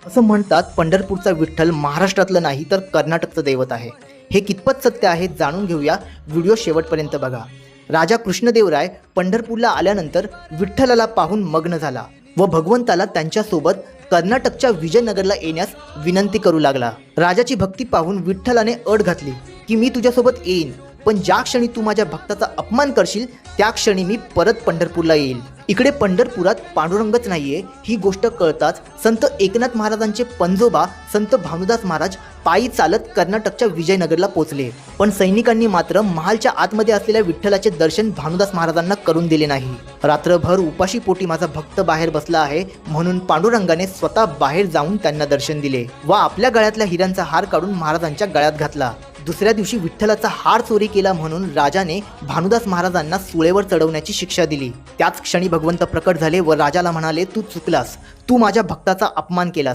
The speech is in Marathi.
असं म्हणतात पंढरपूरचा विठ्ठल महाराष्ट्रातलं नाही तर कर्नाटकचं दैवत आहे. हे कितपत सत्य आहे जाणून घेऊया. व्हिडिओ शेवटपर्यंत बघा. राजा कृष्णदेवराय पंढरपूरला आल्यानंतर विठ्ठलाला पाहून मग्न झाला व भगवंताला त्यांच्यासोबत कर्नाटकच्या विजयनगरला येण्यास विनंती करू लागला. राजाची भक्ती पाहून विठ्ठलाने अट घातली की मी तुझ्यासोबत येईन, पण ज्या क्षणी तू माझ्या भक्ताचा अपमान करशील त्या क्षणी मी परत पंढरपूरला येईल. इकडे पंढरपुरात पांडुरंगच नाहीये ही गोष्ट कळताच संत एकनाथ महाराजांचे पंजोबा संत भानुदास महाराज पायी चालत कर्नाटकच्या विजयनगरला पोहोचले. पण सैनिकांनी मात्र महालच्या आतमध्ये असलेल्या विठ्ठलाचे दर्शन भानुदास महाराजांना करून दिले नाही. रात्रभर उपाशी पोटी माझा भक्त बाहेर बसला आहे म्हणून पांडुरंगाने स्वतः बाहेर जाऊन त्यांना दर्शन दिले व आपल्या गळ्यातल्या हिऱ्यांचा हार काढून महाराजांच्या गळ्यात घातला. दुसऱ्या दिवशी विठ्ठलाचा हार चोरी केला म्हणून राजाने भानुदास महाराजांना सुळेवर चढवण्याची शिक्षा दिली. त्याच क्षणी भगवंत प्रकट झाले व राजाला म्हणाले, तू चुकलास, तू माझ्या भक्ताचा अपमान केलास.